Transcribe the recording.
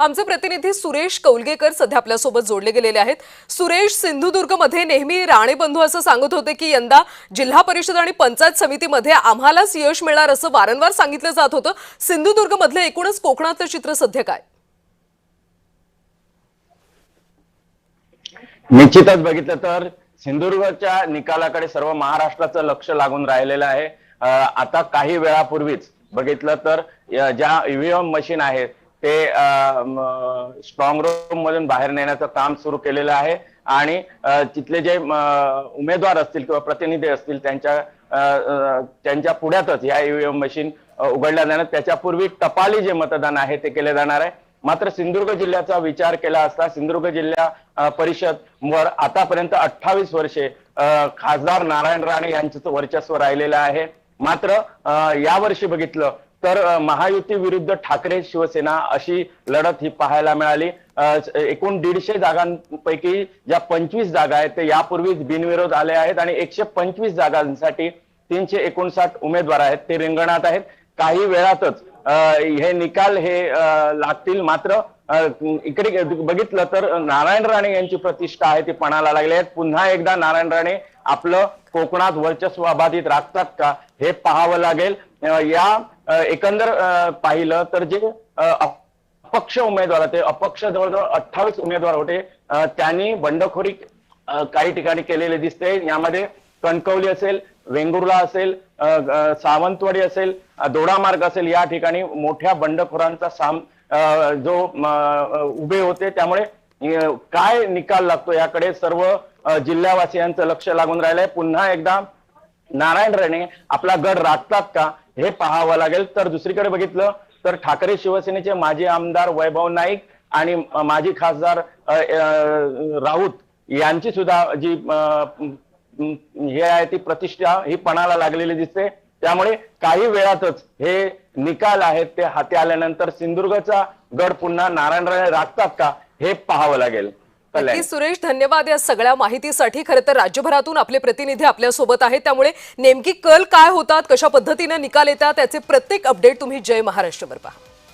आमचे प्रतिनिधी सुरेश कौलगेकर सध्या आपल्यासोबत जोडले गेलेले आहेत। सुरेश, सिंधुदुर्गमध्ये नेहमी राणे बंधू असं सांगत होते की यंदा जिल्हा परिषद आणि पंचायत समितीमध्ये आम्हालाच यश मिळणार असं वारंवार सांगितलं जात होतं। सिंधुदुर्गमधले एकूणच कोकणातलं चित्र सध्या काय? निश्चितच बघितलं तर सिंधुदुर्गच्या निकालाकडे सर्व महाराष्ट्राचं लक्ष लागून राहिलेलं आहे। आता काही वेळापूर्वीच बघितलं तर ज्या ईव्हीएम मशीन आहेत ते स्ट्रॉंग रूम मधून बाहेर नेण्याचं काम सुरू केलेलं आहे आणि तिथले जे उमेदवार असतील किंवा प्रतिनिधी असतील त्यांच्या पुढ्यातच या ईव्हीएम मशीन उघडल्या जाणार। त्याच्यापूर्वी टपाली जे मतदान आहे ते केले जाणार आहे। मात्र सिंधुदुर्ग जिल्ह्याचा विचार केला असता सिंधुदुर्ग जिल्हा परिषद वर आतापर्यंत 28 वर्षे खासदार नारायण राणे यांचं वर्चस्व राहिलेलं आहे। मात्र यावर्षी बघितलं तर महायुती विरुद्ध ठाकरे शिवसेना अशी लढत ही पाहायला मिळाली। एकूण 150 जागांपैकी ज्या 25 जागा आहेत ते यापूर्वीच बिनविरोध आले आहेत आणि 125 जागांसाठी 359 उमेदवार आहेत ते रिंगणात आहेत। काही वेळातच हे निकाल हे लागतील। मात्र इकडे बघितलं तर नारायण राणे यांची प्रतिष्ठा आहे ती पणाला लागली आहे। पुन्हा एकदा नारायण राणे आपलं कोकणात वर्चस्व अबाधित राखतात का हे पाहावं लागेल। या एकंदर पाहिलं तर जे अपक्ष उमेदवार ते अपक्ष जवळजवळ 28 उमेदवार होते त्यांनी बंडखोरी काही ठिकाणी केलेले दिसते। यामध्ये कणकवली असेल, वेंगुर्ला असेल, सावंतवाडी असेल, दोडामार्ग असेल या ठिकाणी मोठ्या बंडखोरांचा जो उभे होते। त्यामुळे काय निकाल लागतो याकडे सर्व जिल्हावासियांचं लक्ष लागून राहिलंय। पुन्हा एकदा नारायण राणे आपला गड राखतात का हे पाहावं लागेल। तर दुसरीकडे बघितलं तर ठाकरे शिवसेनेचे माजी आमदार वैभव नाईक आणि माजी खासदार राऊत यांची सुद्धा जी हे आहे ती प्रतिष्ठा ही पणाला लागलेली दिसते। त्यामुळे काही वेळातच हे निकाल आहेत ते हाती आल्यानंतर सिंधुदुर्गचा गड पुन्हा नारायण राणे राखतात का हे पाहावं लागेल। नक्की सुरेश, धन्यवाद या सगळ्या माहितीसाठी। खरं तर राज्यभरातून आपले प्रतिनिधी आपल्या सोबत आहेत त्यामुळे नेमकी कल काय होतात, कशा पद्धतीने निकाल येतात त्याचे प्रत्येक अपडेट तुम्ही जय महाराष्ट्रवर पहा।